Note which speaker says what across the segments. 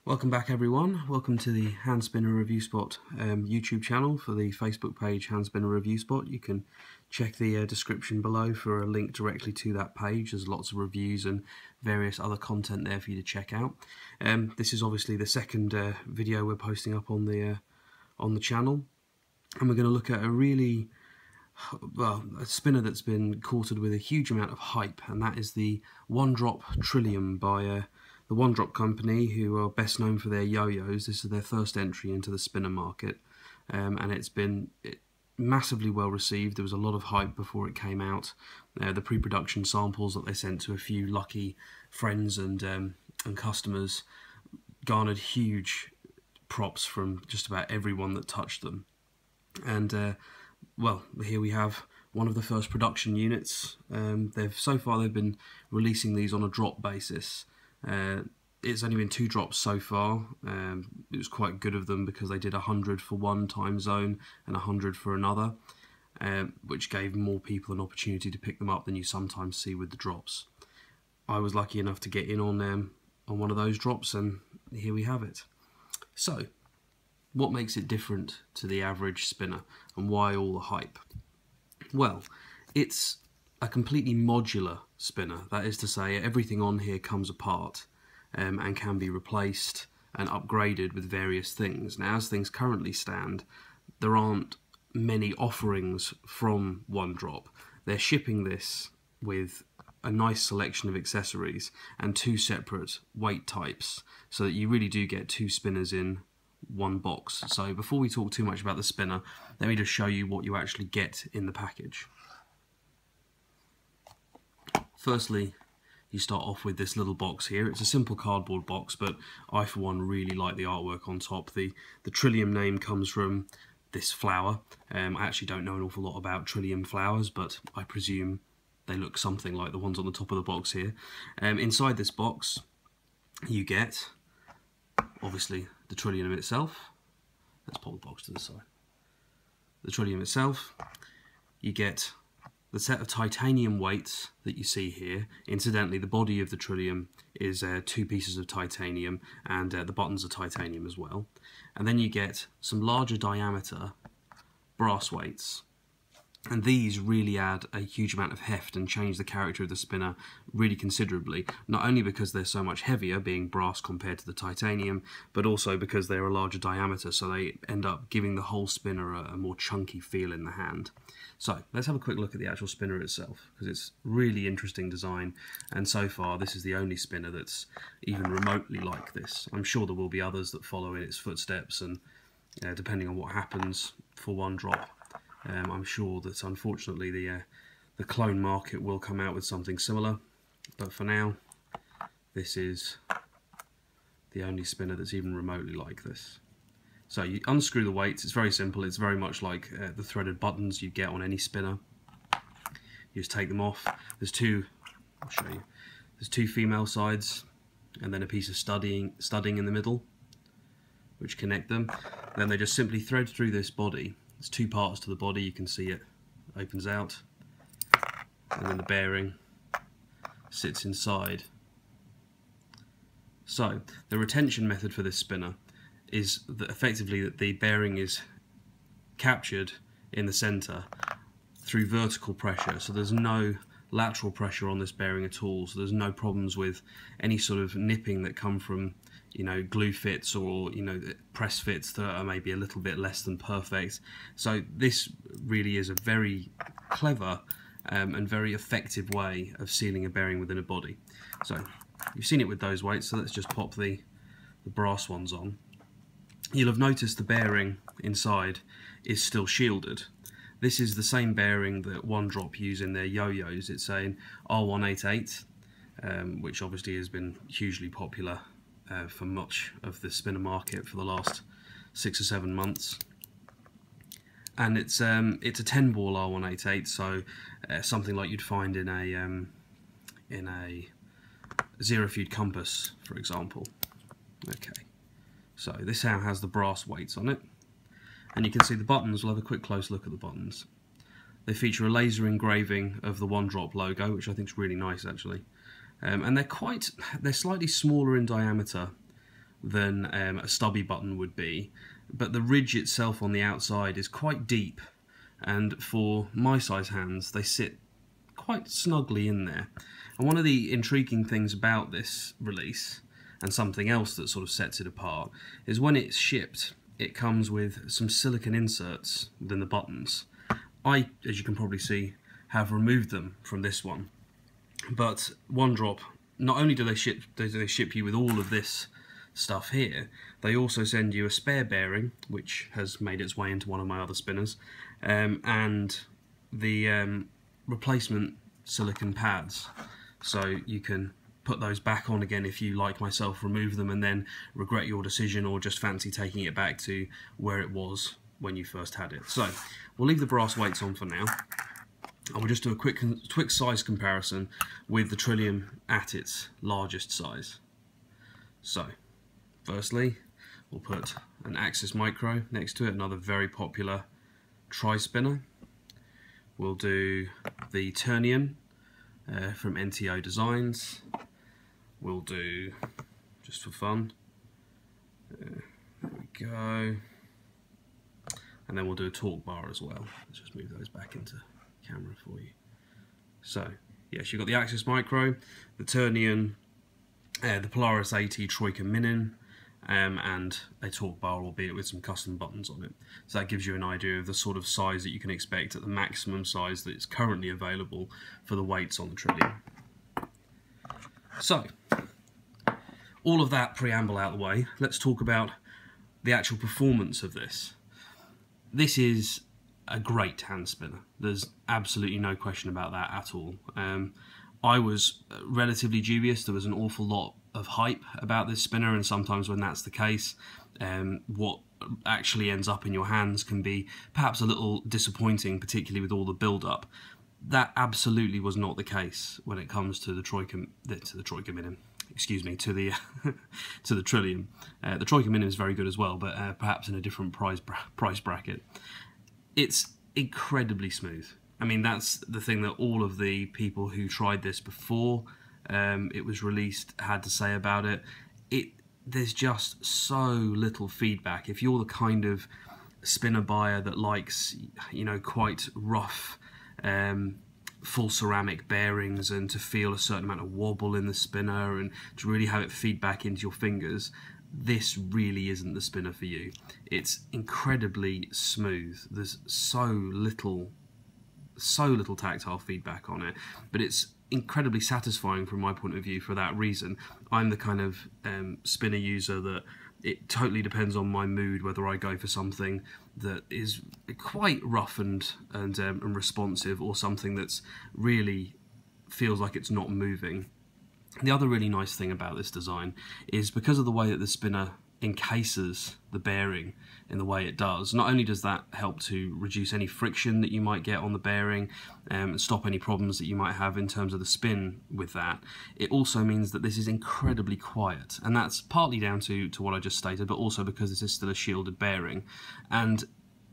Speaker 1: Welcome back everyone, welcome to the Hand Spinner Review Spot YouTube channel. For the Facebook page Hand Spinner Review Spot, you can check the description below for a link directly to that page. There's lots of reviews and various other content there for you to check out. This is obviously the second video we're posting up on the channel, and we're going to look at a spinner that's been courted with a huge amount of hype, and that is the One Drop Trillium by the One Drop company, who are best known for their yo-yos. This is their first entry into the spinner market, and it's been massively well received. There was a lot of hype before it came out. The pre-production samples that they sent to a few lucky friends and customers garnered huge props from just about everyone that touched them. And well, here we have one of the first production units. So far they've been releasing these on a drop basis. It's only been 2 drops so far. It was quite good of them because they did 100 for one time zone and 100 for another, which gave more people an opportunity to pick them up than you sometimes see with the drops. I was lucky enough to get in on one of those drops, and here we have it. So, what makes it different to the average spinner, and why all the hype? Well, it's a completely modular spinner. That is to say, everything on here comes apart and can be replaced and upgraded with various things. Now, as things currently stand, there aren't many offerings from One Drop. They're shipping this with a nice selection of accessories and 2 separate weight types, so that you really do get 2 spinners in one box. So before we talk too much about the spinner, let me just show you what you actually get in the package. Firstly, you start off with this little box here. It's a simple cardboard box, but I for one really like the artwork on top. The Trillium name comes from this flower. I actually don't know an awful lot about Trillium flowers, but I presume they look something like the ones on the top of the box here. Inside this box you get, obviously, the Trillium itself. Let's pop the box to the side. The Trillium itself. You get the set of titanium weights that you see here. Incidentally, the body of the Trillium is 2 pieces of titanium, and the buttons are titanium as well. And then you get some larger diameter brass weights. And these really add a huge amount of heft and change the character of the spinner really considerably, not only because they're so much heavier, being brass compared to the titanium, but also because they're a larger diameter, so they end up giving the whole spinner a more chunky feel in the hand. So let's have a quick look at the actual spinner itself, because it's really interesting design, and so far this is the only spinner that's even remotely like this. I'm sure there will be others that follow in its footsteps, and depending on what happens for One Drop, I'm sure that unfortunately the clone market will come out with something similar, but for now this is the only spinner that's even remotely like this. So you unscrew the weights. It's very simple. It's very much like the threaded buttons you get on any spinner. You just take them off. There's 2, I'll show you, there's 2 female sides and then a piece of studding in the middle which connect them. Then they just simply thread through this body. There's 2 parts to the body. You can see it opens out, and then the bearing sits inside. So the retention method for this spinner is that effectively that the bearing is captured in the center through vertical pressure, so there's no lateral pressure on this bearing at all, so there's no problems with any sort of nipping that come from, you know, glue fits or, you know, press fits that are maybe a little bit less than perfect. So this really is a very clever and very effective way of sealing a bearing within a body. So you've seen it with those weights, so let's just pop the brass ones on. You'll have noticed the bearing inside is still shielded. This is the same bearing that One Drop use in their yo-yos. It's an R188, which obviously has been hugely popular for much of the spinner market for the last 6 or 7 months. And it's a 10-ball R188, so something like you'd find in a zero-feud compass, for example. Okay, so this now has the brass weights on it, and you can see the buttons. We'll have a quick close look at the buttons. They feature a laser engraving of the One Drop logo, which I think is really nice actually. And they're slightly smaller in diameter than a stubby button would be, but the ridge itself on the outside is quite deep, and for my size hands they sit quite snugly in there. And one of the intriguing things about this release, and something else that sort of sets it apart, is when it's shipped it comes with some silicone inserts within the buttons. I, as you can probably see, have removed them from this one, but One Drop, not only do they ship you with all of this stuff here, they also send you a spare bearing, which has made its way into one of my other spinners, and the replacement silicone pads, so you can put those back on again if you, like myself, remove them and then regret your decision or just fancy taking it back to where it was when you first had it. So we'll leave the brass weights on for now, and we'll just do a quick size comparison with the Trillium at its largest size. So firstly, we'll put an Axis Micro next to it, another very popular tri-spinner. We'll do the Trillium from NTO Designs. We'll do, just for fun, there we go, and then we'll do a torque bar as well. Let's just move those back into camera for you. So yes, you've got the Axis Micro, the Trillium, the Polaris AT Troika Minin, and a torque bar, albeit with some custom buttons on it. So that gives you an idea of the sort of size that you can expect at the maximum size that is currently available for the weights on the Trillium. So, all of that preamble out of the way, let's talk about the actual performance of this. This is a great hand spinner. There's absolutely no question about that at all. I was relatively dubious. There was an awful lot of hype about this spinner, and sometimes when that's the case, what actually ends up in your hands can be perhaps a little disappointing, particularly with all the build-up. That absolutely was not the case when it comes to the Troika Minin. Excuse me, to the to the Trillium. The Troika Minin is very good as well, but perhaps in a different price bracket. It's incredibly smooth. I mean, that's the thing that all of the people who tried this before it was released had to say about it. There's just so little feedback. If you're the kind of spinner buyer that likes, you know, quite rough, full ceramic bearings, and to feel a certain amount of wobble in the spinner and to really have it feed back into your fingers, this really isn't the spinner for you. It's incredibly smooth. There's so little tactile feedback on it, but it's incredibly satisfying from my point of view for that reason. I'm the kind of spinner user that it totally depends on my mood whether I go for something that is quite rough and responsive, or something that's really feels like it's not moving. The other really nice thing about this design is because of the way that the spinner encases the bearing in the way it does, not only does that help to reduce any friction that you might get on the bearing and stop any problems that you might have in terms of the spin with that, it also means that this is incredibly quiet, and that's partly down to what I just stated, but also because this is still a shielded bearing. And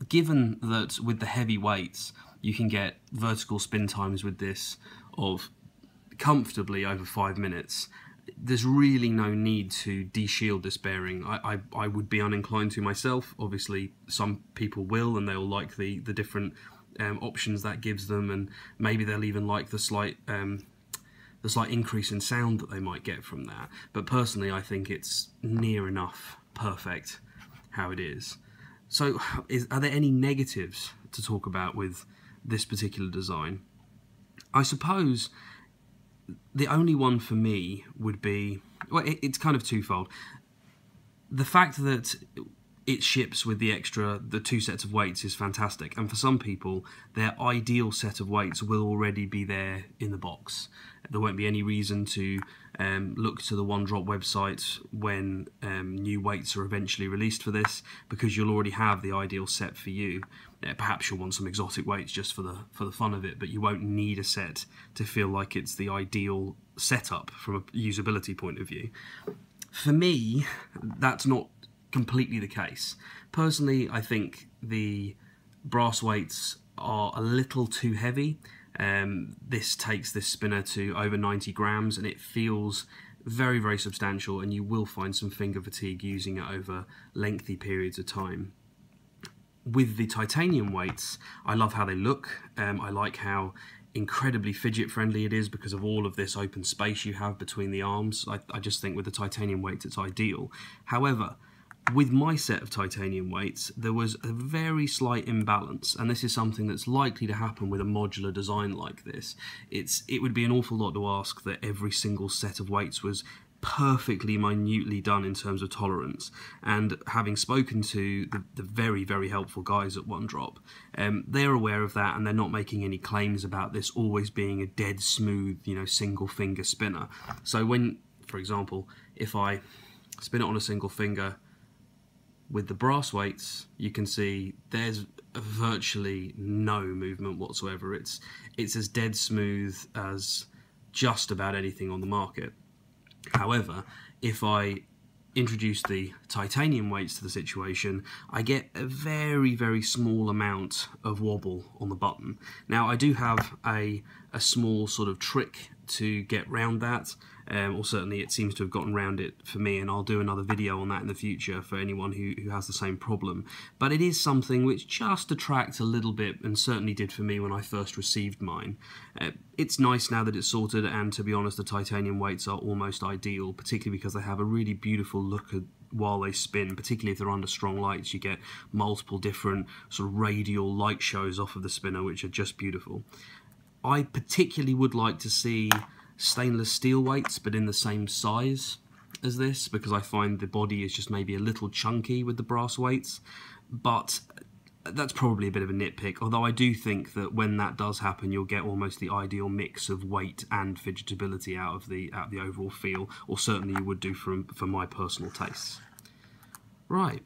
Speaker 1: given that with the heavy weights you can get vertical spin times with this of comfortably over 5 minutes, there's really no need to de-shield this bearing. I would be uninclined to myself. Obviously some people will, and they'll like the different options that gives them, and maybe they'll even like the slight increase in sound that they might get from that. But personally I think it's near enough perfect how it is. So are there any negatives to talk about with this particular design? I suppose the only one for me would be, well, it's kind of twofold. The fact that it ships with the 2 sets of weights is fantastic, and for some people their ideal set of weights will already be there in the box. There won't be any reason to look to the One Drop website when new weights are eventually released for this, because you'll already have the ideal set for you. Perhaps you'll want some exotic weights just for the fun of it, but you won't need a set to feel like it's the ideal setup from a usability point of view. For me, that's not completely the case. Personally, I think the brass weights are a little too heavy. This takes this spinner to over 90 grams, and it feels very, very substantial, and you will find some finger fatigue using it over lengthy periods of time. With the titanium weights, I love how they look. I like how incredibly fidget friendly it is because of all of this open space you have between the arms. I just think with the titanium weights it's ideal. However, with my set of titanium weights, there was a very slight imbalance, and this is something that's likely to happen with a modular design like this. It would be an awful lot to ask that every single set of weights was perfectly minutely done in terms of tolerance, and having spoken to the very, very helpful guys at One Drop, they're aware of that, and they're not making any claims about this always being a dead smooth, single finger spinner. So when, for example, if I spin it on a single finger with the brass weights, you can see there's virtually no movement whatsoever. It's as dead smooth as just about anything on the market. However, if I introduce the titanium weights to the situation, I get a very, very small amount of wobble on the button. Now, I do have a small sort of trick to get round that, or certainly it seems to have gotten round it for me, and I'll do another video on that in the future for anyone who has the same problem. But it is something which just detracts a little bit, and certainly did for me when I first received mine. It's nice now that it's sorted, and to be honest, the titanium weights are almost ideal, particularly because they have a really beautiful look while they spin, particularly if they're under strong lights. You get multiple different sort of radial light shows off of the spinner, which are just beautiful. I particularly would like to see stainless steel weights, but in the same size as this, because I find the body is just maybe a little chunky with the brass weights. But that's probably a bit of a nitpick, although I do think that when that does happen, you'll get almost the ideal mix of weight and fidgetability out of the overall feel, or certainly you would do for my personal tastes. Right,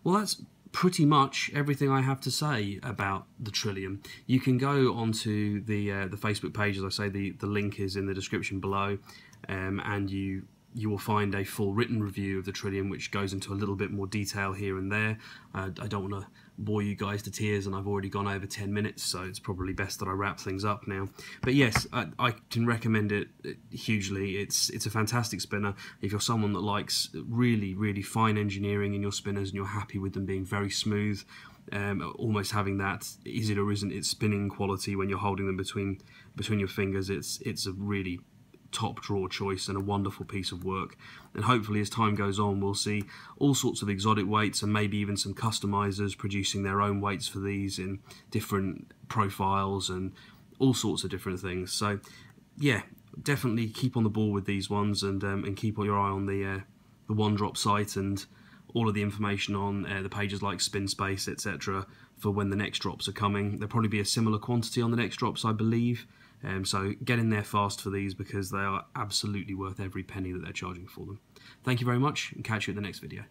Speaker 1: well, that's pretty much everything I have to say about the Trillium. You can go onto the Facebook page, as I say, the link is in the description below, and you will find a full written review of the Trillium, which goes into a little bit more detail here and there. I don't want to bore you guys to tears, and I've already gone over 10 minutes, so it's probably best that I wrap things up now. But yes, I can recommend it hugely. It's a fantastic spinner. If you're someone that likes really, really fine engineering in your spinners and you're happy with them being very smooth, almost having that is it or isn't it spinning quality when you're holding them between your fingers, it's a really top draw choice and a wonderful piece of work. And hopefully as time goes on, we'll see all sorts of exotic weights, and maybe even some customizers producing their own weights for these in different profiles and all sorts of different things. So yeah, definitely keep on the ball with these ones, and keep your eye on the One Drop site and all of the information on the pages like Spin Space, etc., for when the next drops are coming. There'll probably be a similar quantity on the next drops, I believe. So get in there fast for these, because they are absolutely worth every penny that they're charging for them. Thank you very much, and catch you at the next video.